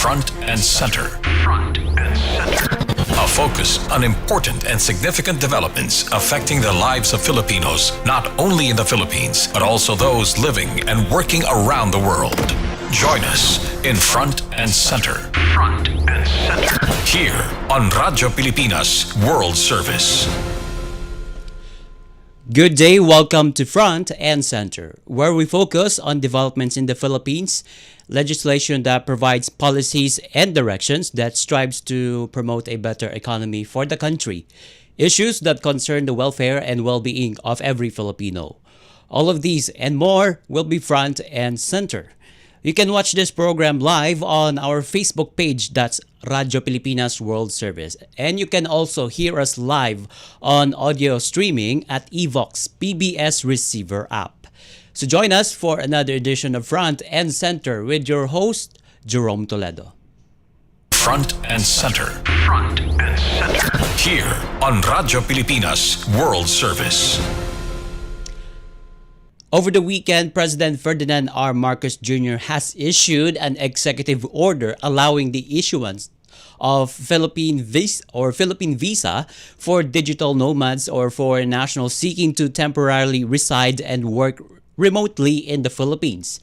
Front and Center. Front and Center. A focus on important and significant developments affecting the lives of Filipinos, not only in the Philippines, but also those living and working around the world. Join us in Front and Center. Front and Center. Here on Radyo Pilipinas World Service. Good day, welcome to Front and Center, where we focus on developments in the Philippines, legislation that provides policies and directions that strives to promote a better economy for the country, issues that concern the welfare and well-being of every Filipino. All of these and more will be Front and Center. You can watch this program live on our Facebook page, that's Radyo Pilipinas World Service. And you can also hear us live on audio streaming at Evox PBS Receiver app. So join us for another edition of Front and Center with your host, Jerome Toledo. Front and Center. Front and Center. Here on Radyo Pilipinas World Service. Over the weekend, President Ferdinand R. Marcos Jr. has issued an executive order allowing the issuance of Philippine visa for digital nomads or foreign nationals seeking to temporarily reside and work remotely in the Philippines.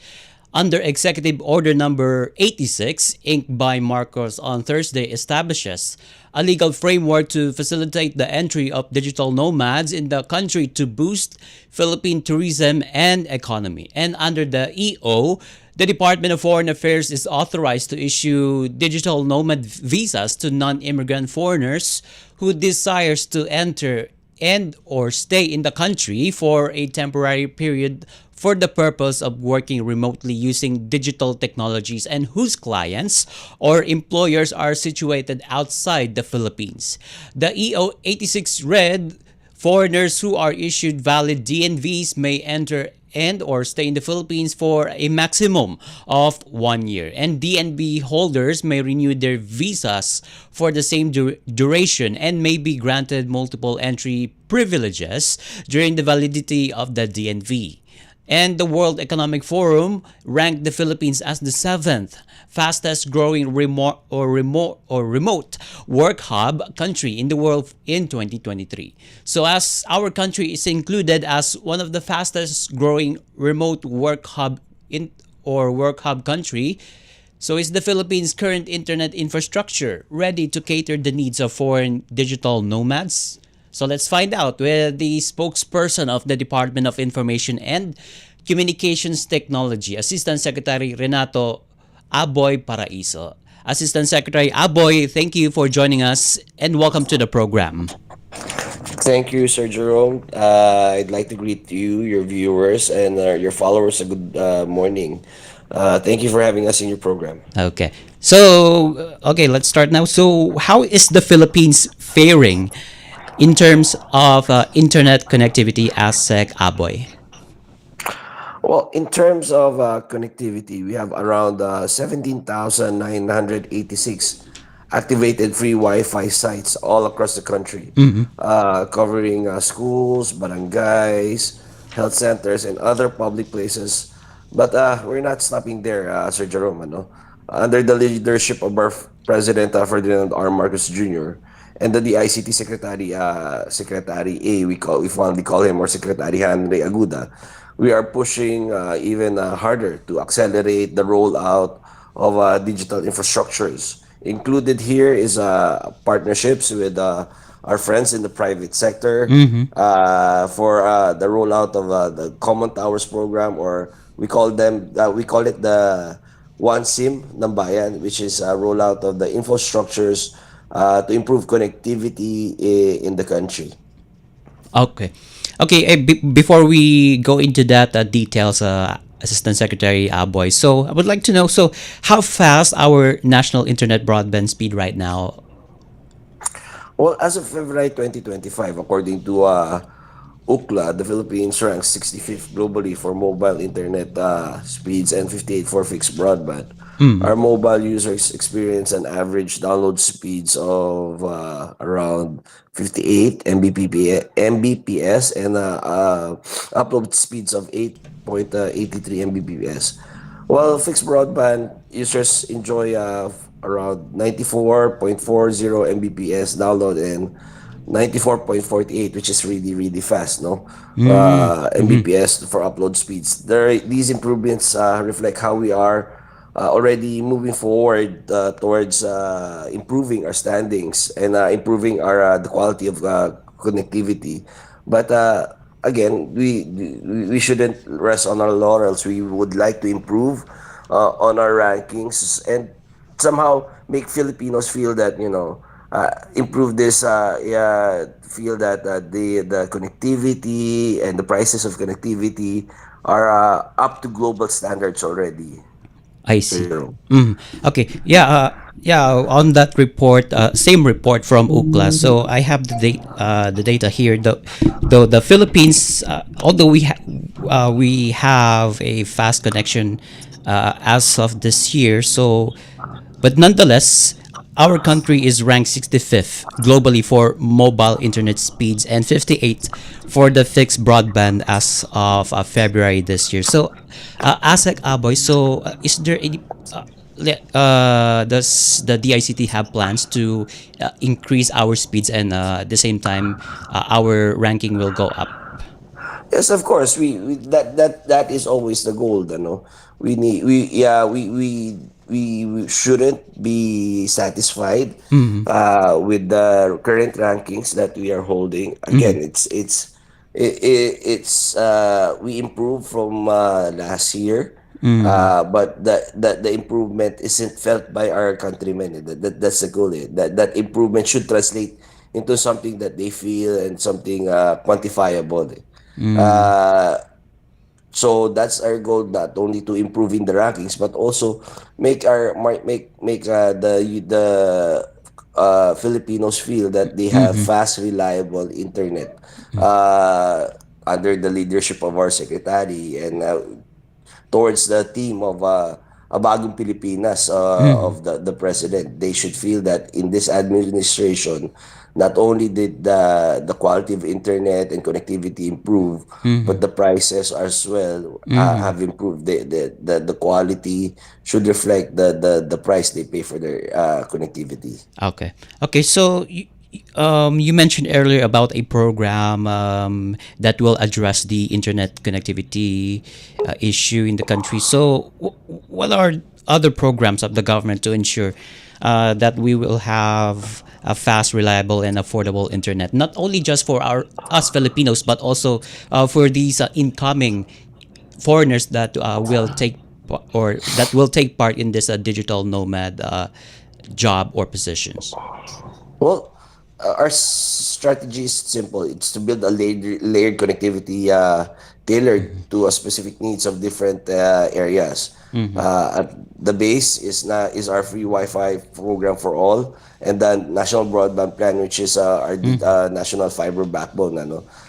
Under Executive Order Number 86, inked by Marcos on Thursday, establishes a legal framework to facilitate the entry of digital nomads in the country to boost Philippine tourism and economy. And under the EO, the Department of Foreign Affairs is authorized to issue digital nomad visas to non-immigrant foreigners who desires to enter and or stay in the country for a temporary period for the purpose of working remotely using digital technologies and whose clients or employers are situated outside the Philippines. The EO 86 read, foreigners who are issued valid DNVs may enter and or stay in the Philippines for a maximum of 1 year. And DNB holders may renew their visas for the same duration and may be granted multiple entry privileges during the validity of the DNV. And the World Economic Forum ranked the Philippines as the seventh fastest growing remote work hub country in the world in 2023. So as our country is included as one of the fastest growing remote work hub country, so is the Philippines' current internet infrastructure ready to cater the needs of foreign digital nomads? So let's find out with the spokesperson of the Department of Information and Communications Technology, Assistant Secretary Renato Aboy Paraiso. Assistant Secretary Aboy, thank you for joining us and welcome to the program. Thank you, Sir Jerome. I'd like to greet you, your viewers, and your followers a good morning. Thank you for having us in your program. Okay. So, let's start now. So, how is the Philippines faring in terms of internet connectivity, ASEC Aboy? Well, in terms of connectivity, we have around 17,986 activated free Wi-Fi sites all across the country, covering schools, barangays, health centers, and other public places. But we're not stopping there, Sir Jerome. Under the leadership of our President Ferdinand R. Marcos Jr., and the DICT Secretary A, we fondly call him, or Secretary Henry Aguda, we are pushing even harder to accelerate the rollout of digital infrastructures. Included here is partnerships with our friends in the private sector for the rollout of the Common Towers program, or we call it the One SIM ng Bayan, which is a rollout of the infrastructures to improve connectivity in the country. Okay. Before we go into that details, Assistant Secretary Aboy, so I would like to know, so how fast our national internet broadband speed right now? Well, as of February 2025, according to UCLA, the Philippines ranks 65th globally for mobile internet speeds and 58th for fixed broadband. Our mobile users experience an average download speeds of around 58 Mbps and upload speeds of 8.83 Mbps. While fixed broadband users enjoy around 94.40 Mbps download and 94.48, which is really really fast, no, Mm-hmm. Mbps for upload speeds. These improvements reflect how we are already moving forward towards improving our standings and improving our the quality of connectivity. But again, we shouldn't rest on our laurels. We would like to improve on our rankings and somehow make Filipinos feel that, improve this, yeah, feel that the connectivity and the prices of connectivity are up to global standards already, I see. Jerome. Okay. Yeah. Yeah. On that report, same report from UCLA. So I have the data here. The Philippines, although we have a fast connection as of this year. So, but nonetheless, our country is ranked 65th globally for mobile internet speeds and 58th for the fixed broadband as of February this year. So, Asek Aboy, so is there any does the DICT have plans to increase our speeds and at the same time our ranking will go up? Yes, of course. That is always the goal, We need we yeah we shouldn't be satisfied Mm-hmm. with the current rankings that we are holding. Mm-hmm. Again, it's we improved from last year. Mm-hmm. But the improvement isn't felt by our countrymen. That's the goal. That improvement should translate into something that they feel and something quantifiable. Mm-hmm. Uh, so that's our goal, not only to improve in the rankings, but also make the Filipinos feel that they have Mm-hmm. fast, reliable internet uh, under the leadership of our secretary and towards the team of a bagong Pilipinas Mm-hmm. of the president. They should feel that in this administration, not only did the quality of internet and connectivity improve, but Mm-hmm. the prices as well Mm-hmm. have improved. The quality should reflect the price they pay for their connectivity. Okay. Okay. So you mentioned earlier about a program that will address the internet connectivity issue in the country. So, what are other programs of the government to ensure that we will have a fast, reliable, and affordable internet, not only just for our us Filipinos, but also for these incoming foreigners that will or that will take part in this digital nomad job or positions. Well, our strategy is simple. It's to build a layered connectivity tailored to a specific needs of different areas. Mm-hmm. At the base is our free Wi-Fi program for all, and then national broadband plan, which is our Mm-hmm. national fiber backbone,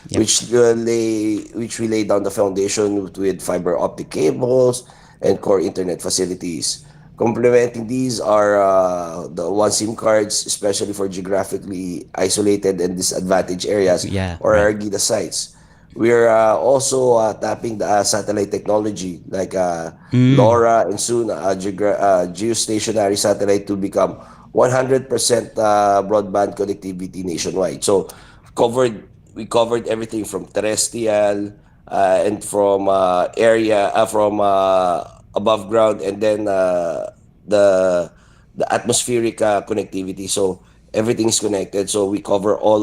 Yep. which we lay down the foundation with fiber optic cables and core internet facilities. Complementing these are the one SIM cards, especially for geographically isolated and disadvantaged areas Yeah. or Right. Argida sites. We are also tapping the satellite technology like Mm. LoRa and soon geostationary satellite to become 100% broadband connectivity nationwide. So covered we covered everything from terrestrial and from area from above ground and then the the atmospheric connectivity. So everything is connected. So we cover all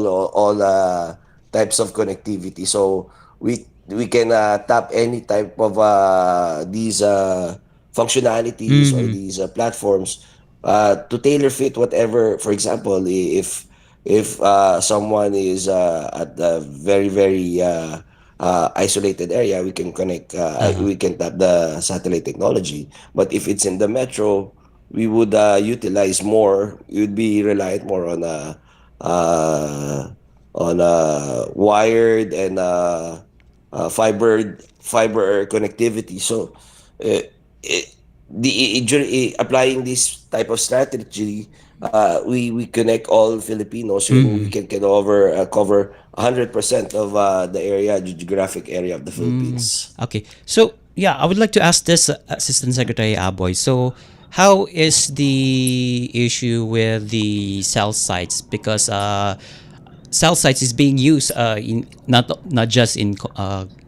types of connectivity. So we can tap any type of these functionalities or Mm-hmm. these platforms to tailor fit whatever. For example, if someone is at a very very isolated area, we can connect. Uh-huh. We can tap the satellite technology. But if it's in the metro, we would utilize more. We would be reliant more uh, on wired and fiber connectivity. So, uh, it, applying this type of strategy, we connect all Filipinos and we Mm-hmm. can cover 100% of the geographic area of the Mm. Philippines. Okay. So yeah, I would like to ask this Assistant Secretary Aboy. So how is the issue with the cell sites? Because cell sites is being used in not just in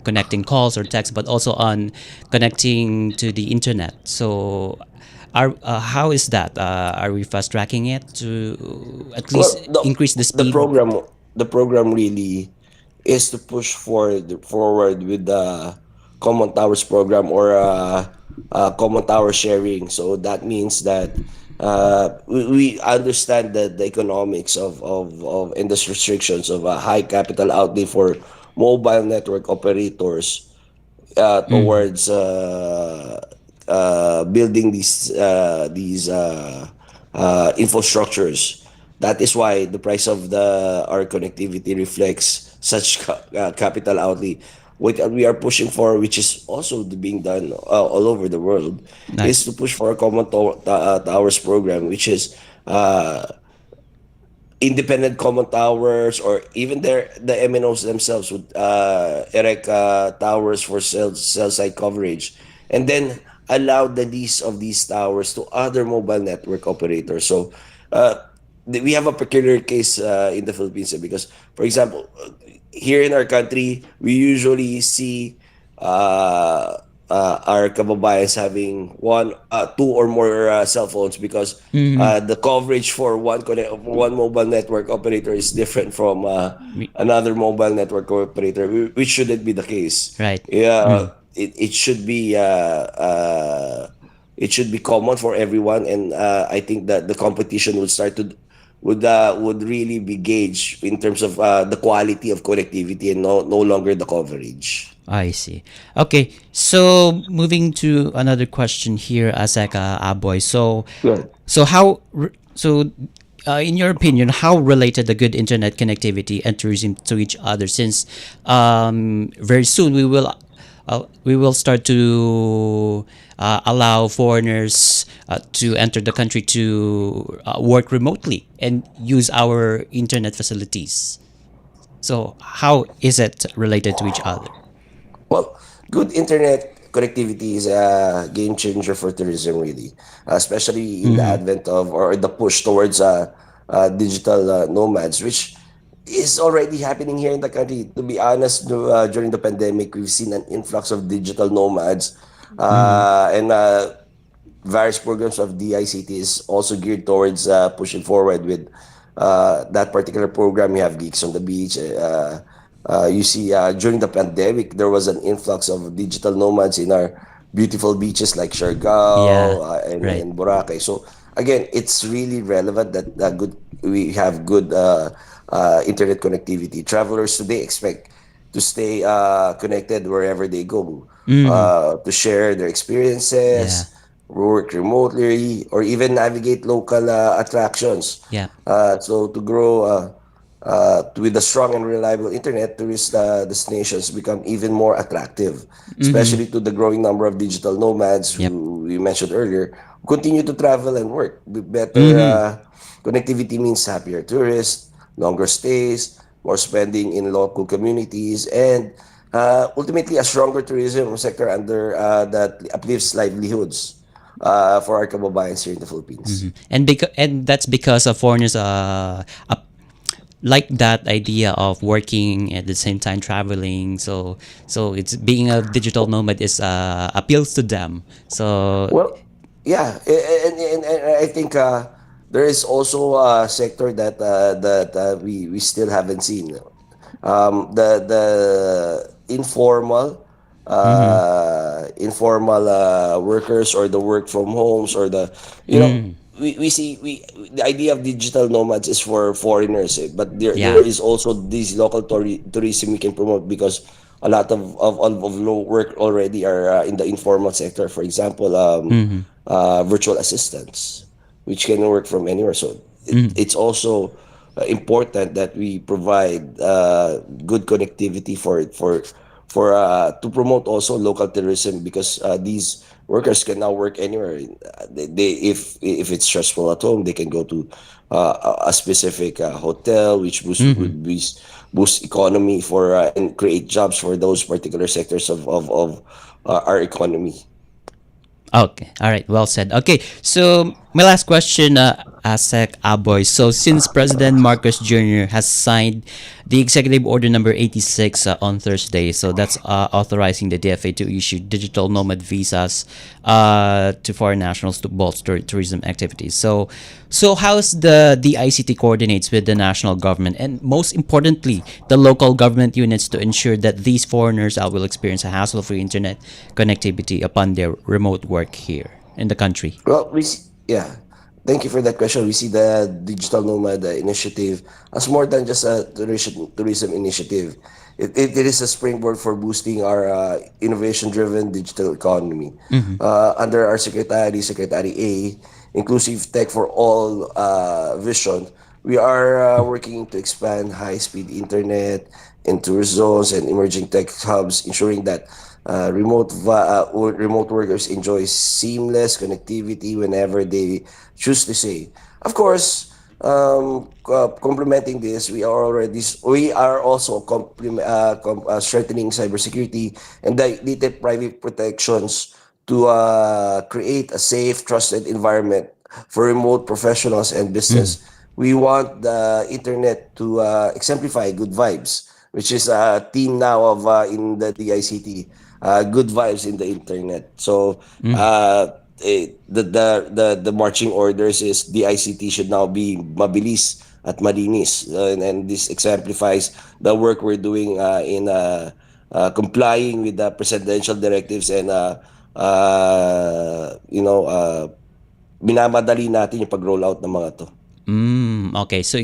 connecting calls or text, but also on connecting to the internet. So, how is that? Are we fast tracking it to at Well, least increase the the speed? program the program really is to push forward with the common towers program, or common tower sharing. So that means that we understand that the economics of and the restrictions of a high capital outlay for mobile network operators Mm, towards building these infrastructures. That is why the price of the our connectivity reflects such capital outlay. What we are pushing for, which is also being done all over the world, is to nice. push for a common towers program, which is independent common towers, or even the MNOs themselves would erect towers for cell site coverage, and then allow the lease of these towers to other mobile network operators. So uh, we have a peculiar case in the Philippines, because, for example, here in our country, we usually see uh, our kababayans having two or more cell phones, because Mm, the coverage for one mobile network operator is different from we- another mobile network operator, which shouldn't be the case. right. Yeah, Mm, it should be common for everyone, and I think that the competition would really be gauged in terms of the quality of connectivity, and no longer the coverage. I see. Okay, so moving to another question here, Aseka Aboy. Good. In your opinion, how related the good internet connectivity and tourism to each other? Since very soon we will start to allow foreigners to enter the country to work remotely and use our internet facilities. So how is it related to each other? Well, good internet connectivity is a game changer for tourism, really, especially in the Mm-hmm. advent of, or the push towards digital nomads, which is already happening here in the country. To be honest, during the pandemic, we've seen an influx of digital nomads, Mm-hmm. and various programs of DICT is also geared towards pushing forward with that particular program. You have Geeks on the Beach. You see, during the pandemic, there was an influx of digital nomads in our beautiful beaches like Yeah. Siargao Right. and Boracay. So again, it's really relevant that we have good internet connectivity. Travelers today expect to stay connected wherever they go, Mm-hmm. to share their Yeah. experiences, work remotely, or even navigate local attractions. Yeah. So to grow with a strong and reliable internet, tourist destinations become even more attractive, Mm-hmm. especially to the growing number of digital nomads Yep. who we mentioned earlier, who continue to travel and work. With better Mm-hmm. connectivity means happier tourists, longer stays, more spending in local communities, and ultimately a stronger tourism sector that uplifts livelihoods for our kababayans here in the Philippines. And that's because of foreigners like that idea of working at the same time traveling. So it's being a digital nomad is appeals to them. So Well, yeah, and I think there is also a sector that we still haven't seen. The mm-hmm. informal workers, or the work from homes, or the you know Mm, we see we the idea of digital nomads is for foreigners, but there yeah. is also this local tourism we can promote, because a lot of low work already are in the informal sector. For example, Mm-hmm. virtual assistants, which can work from anywhere. So Mm-hmm. it's also important that we provide good connectivity for to promote also local tourism, because these workers can now work anywhere. If it's stressful at home, they can go to a specific hotel, which Mm-hmm. would boost economy for and create jobs for those particular sectors of our economy. Okay. All right. Well said. Okay. So my last question, Asek Aboy. So since President Marcos Jr. has signed the Executive Order number 86 on Thursday, so that's authorizing the DFA to issue digital nomad visas to foreign nationals to bolster tourism activities. So how's the ICT coordinates with the national government and most importantly the local government units to ensure that these foreigners will experience a hassle-free internet connectivity upon their remote work here in the country? Well, yeah. Thank you for that question. We see the digital nomad initiative as more than just a tourism initiative. It is a springboard for boosting our innovation-driven digital economy. Under our Secretary A, Inclusive Tech for All vision, we are working to expand high-speed internet in tourist zones and emerging tech hubs, ensuring that remote workers enjoy seamless connectivity whenever they choose to stay. Of course, complementing this, we are also strengthening cybersecurity and the data private protections to create a safe, trusted environment for remote professionals and business. We want the internet to exemplify good vibes, which is a theme now of in the DICT. Good vibes in the internet. So the marching orders is the ICT should now be mabilis at malinis, and this exemplifies the work we're doing in complying with the presidential directives and minamadali natin yung pag-roll out ng mga to. Okay, so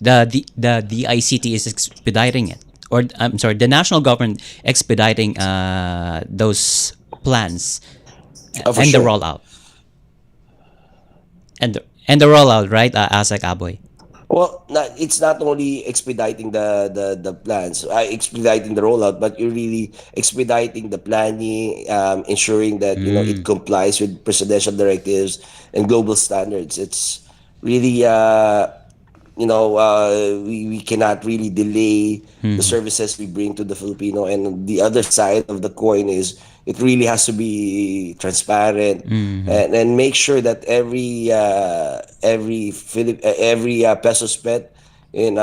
the ICT is expediting it, or I'm sorry, the national government expediting those plans For and the sure. rollout, and the rollout, right, Asek Aboy? Well, it's not only expediting the plans, expediting the rollout, but you're really expediting the planning, ensuring that it complies with presidential directives and global standards. It's really we cannot really delay the services we bring to the Filipino. And the other side of the coin is it really has to be transparent and make sure that every peso spent in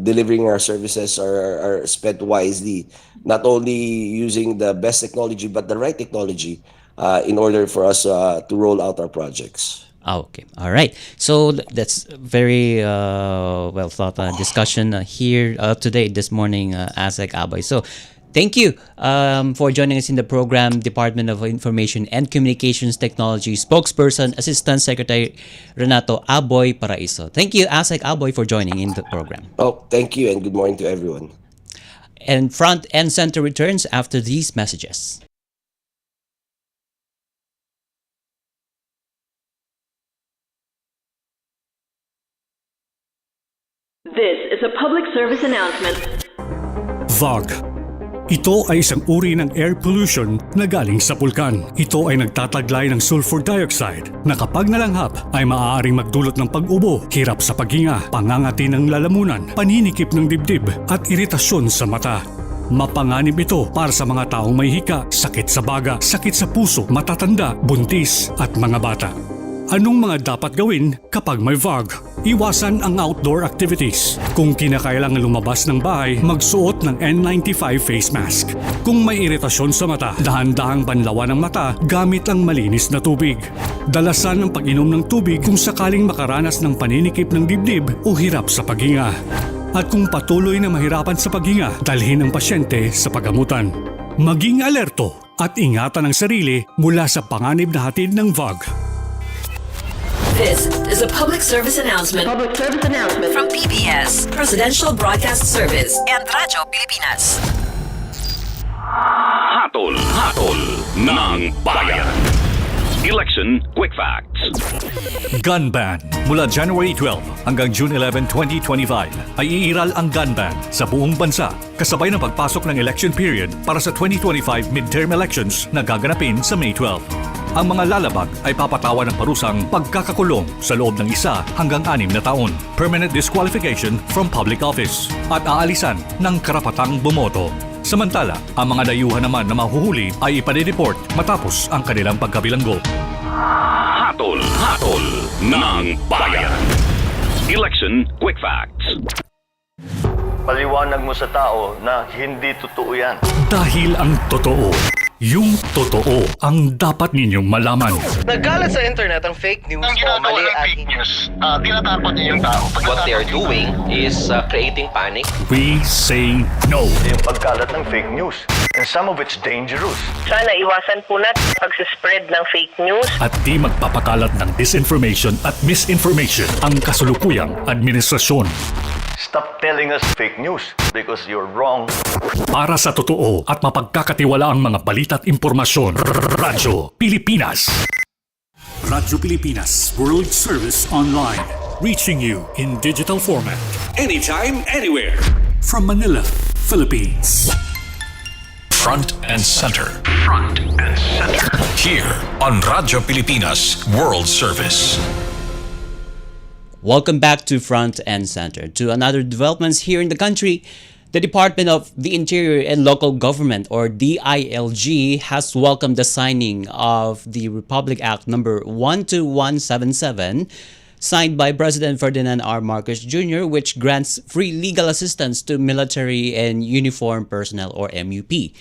delivering our services are spent wisely, not only using the best technology but the right technology in order for us to roll out our projects. Okay, all right. So that's very well thought discussion here today, this morning, Asek Aboy. So thank you for joining us in the program, Department of Information and Communications Technology spokesperson, Assistant Secretary Renato Aboy Paraiso. Thank you, Asek Aboy, for joining in the program. Oh, thank you and good morning to everyone. And Front and Center returns after these messages. This is a public service announcement. Fog. Ito ay isang uri ng air pollution na galing sa pulkan. Ito ay nagtataglay ng sulfur dioxide na kapag nalanghap ay maaaring magdulot ng pag-ubo, hirap sa paghinga, pangangati ng lalamunan, paninikip ng dibdib at iritasyon sa mata. Mapanganib ito para sa mga taong may hika, sakit sa baga, sakit sa puso, matatanda, buntis at mga bata. Anong mga dapat gawin kapag may fog? Iwasan ang outdoor activities. Kung kinakailangan lumabas ng bahay, magsuot ng N95 face mask. Kung may iritasyon sa mata, dahan-dahang banlawan ang mata gamit ang malinis na tubig. Dalasan ang pag-inom ng tubig kung sakaling makaranas ng paninikip ng dibdib o hirap sa paghinga. At kung patuloy na mahirapan sa paghinga, dalhin ang pasyente sa pagamutan. Maging alerto at ingatan ang sarili mula sa panganib na hatid ng fog. This is a public service announcement. Public service announcement from PBS, Presidential Broadcast Service, and Radyo Pilipinas. Hatol ng bayan. Election Quick Facts. Gun ban. Mula January 12 hanggang June 11, 2025 ay iiral ang gun ban sa buong bansa kasabay ng pagpasok ng election period para sa 2025 midterm elections na gaganapin sa May 12. Ang mga lalabag ay papatawan ng parusang pagkakakulong sa loob ng 1 hanggang 6 na taon, permanent disqualification from public office, at aalisan ng karapatang bumoto. Samantala, ang mga dayuhan naman na mahuhuli ay iparireport matapos ang kanilang pagkabilanggo. Hatol ng bayan. Election Quick Facts. Paliwanag mo sa tao na hindi totoo yan. Dahil ang totoo, yung totoo ang dapat ninyong malaman. Nagkalat sa internet ang fake news Ang o ginagawa mali ng at fake news, tinatakot niyo yung tao. what they are doing is creating panic. We say no. Yung pagkalat ng fake news. And some of it's dangerous. Sana iwasan po natin pag-spread ng fake news. At di magpapakalat ng disinformation at misinformation ang kasulukuyang administrasyon. Stop telling us fake news because you're wrong. Para sa totoo at mapagkakatiwalaang mga balita at impormasyon, Radyo Pilipinas. Radyo Pilipinas World Service Online. Reaching you in digital format. Anytime, anywhere. From Manila, Philippines. Front and center. Front and center. Here on Radyo Pilipinas World Service. Welcome back to Front and Center. To another developments here in the country, the Department of the Interior and Local Government, or DILG, has welcomed the signing of the Republic Act number 12177, signed by President Ferdinand R. Marcos Jr., which grants free legal assistance to military and uniformed personnel, or MUP.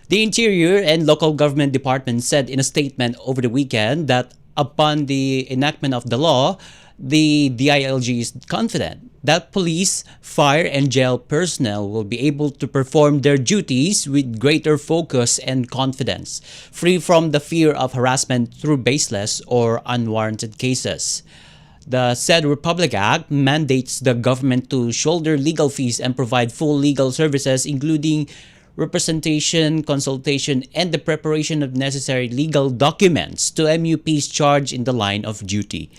The Interior and Local Government Department said in a statement over the weekend that upon the enactment of the law, the DILG is confident that police, fire, and jail personnel will be able to perform their duties with greater focus and confidence, free from the fear of harassment through baseless or unwarranted cases. The said Republic Act mandates the government to shoulder legal fees and provide full legal services, including representation, consultation, and the preparation of necessary legal documents to MUPs charged in the line of duty.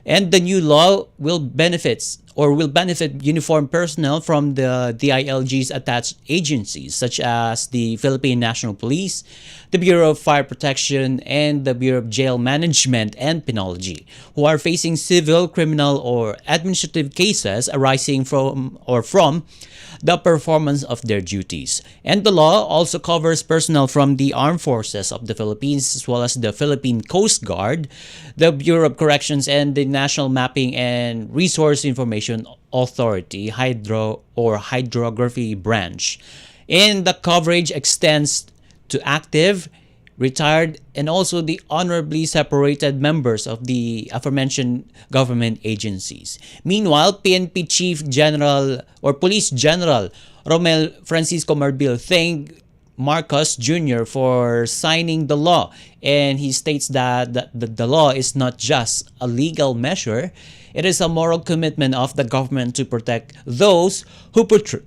And the new law will benefit uniformed personnel from the DILG's attached agencies, such as the Philippine National Police, the Bureau of Fire Protection, and the Bureau of Jail Management and Penology, who are facing civil, criminal, or administrative cases arising from the performance of their duties. And the law also covers personnel from the Armed Forces of the Philippines, as well as the Philippine Coast Guard, the Bureau of Corrections, and the National Mapping and Resource Information Authority, Hydrography Branch. And the coverage extends to active, retired, and also the honorably separated members of the aforementioned government agencies. Meanwhile, PNP Chief General or Police General Romel Francisco Marbil thanked Marcos Jr. for signing the law, and he states that the law is not just a legal measure, it is a moral commitment of the government to protect those who protect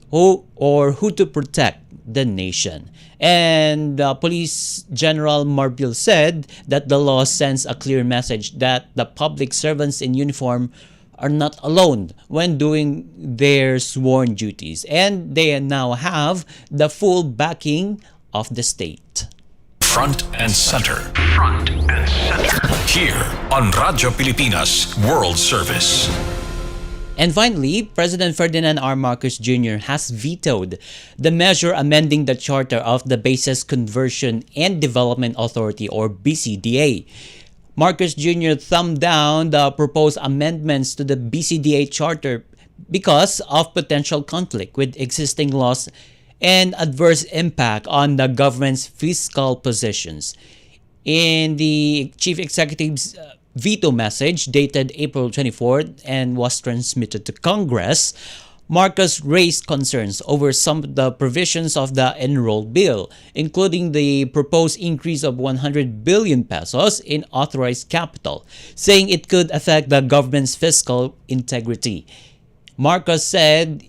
the nation. And Police General Marbil said that the law sends a clear message that the public servants in uniform are not alone when doing their sworn duties, and they now have the full backing of the state. Front and center. Front and center. Here on Radyo Pilipinas World Service. And finally, President Ferdinand R. Marcos Jr. has vetoed the measure amending the charter of the Bases Conversion and Development Authority, or BCDA. Marcos Jr. thumbed down the proposed amendments to the BCDA charter because of potential conflict with existing laws and adverse impact on the government's fiscal positions. In the Chief Executive's veto message dated April 24th and was transmitted to Congress, Marcos raised concerns over some of the provisions of the enrolled bill, including the proposed increase of 100 billion pesos in authorized capital, saying it could affect the government's fiscal integrity. Marcos said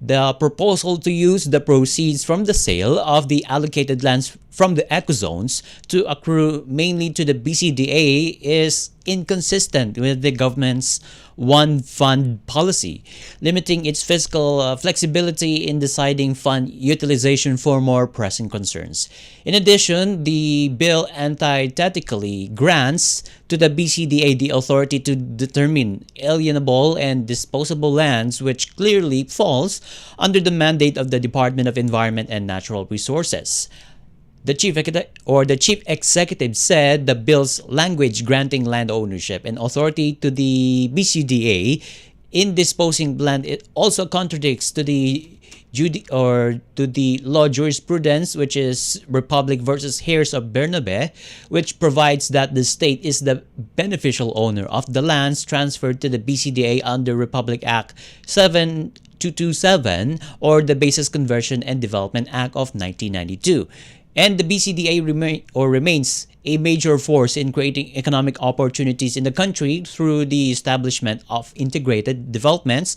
the proposal to use the proceeds from the sale of the allocated lands from the ecozones to accrue mainly to the BCDA is inconsistent with the government's one fund policy, limiting its fiscal flexibility in deciding fund utilization for more pressing concerns. In addition, the bill antithetically grants to the BCDA the authority to determine alienable and disposable lands, which clearly falls under the mandate of the Department of Environment and Natural Resources. The chief executive said the bill's language granting land ownership and authority to the BCDA in disposing land it also contradicts to the law jurisprudence, which is Republic versus Harris of Bernabe, which provides that the state is the beneficial owner of the lands transferred to the BCDA under Republic Act 7227 or the Basis Conversion and Development Act of 1992. And the BCDA remains a major force in creating economic opportunities in the country through the establishment of integrated developments,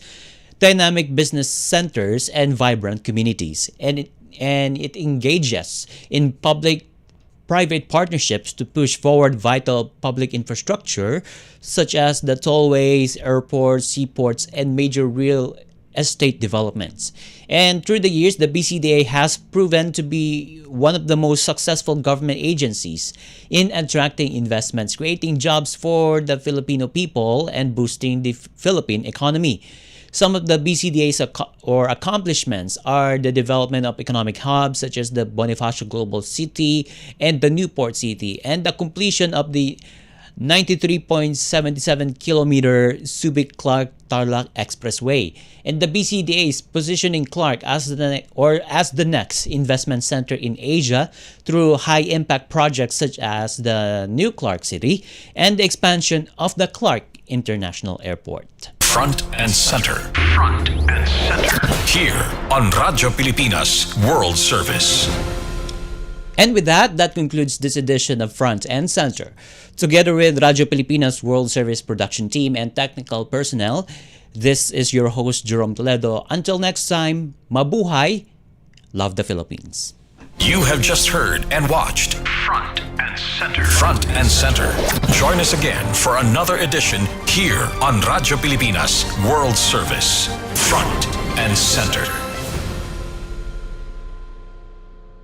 dynamic business centers, and vibrant communities. And it engages in public-private partnerships to push forward vital public infrastructure such as the tollways, airports, seaports, and major real estate developments. And through the years, the BCDA has proven to be one of the most successful government agencies in attracting investments, creating jobs for the Filipino people, and boosting the Philippine economy. Some of the BCDA's accomplishments are the development of economic hubs such as the Bonifacio Global City and the Newport City, and the completion of the 93.77 kilometer Subic-Clark-Tarlac Expressway, and the BCDA's positioning Clark as the next investment center in Asia through high-impact projects such as the new Clark City and the expansion of the Clark International Airport. Front and center. Front and center. Here on Radyo Pilipinas World Service. And with that concludes this edition of Front and Center. Together with Radyo Pilipinas World Service production team and technical personnel, this is your host, Jerome Toledo. Until next time, mabuhay, love the Philippines. You have just heard and watched Front and Center. Front and Center. Join us again for another edition here on Radyo Pilipinas World Service. Front and Center.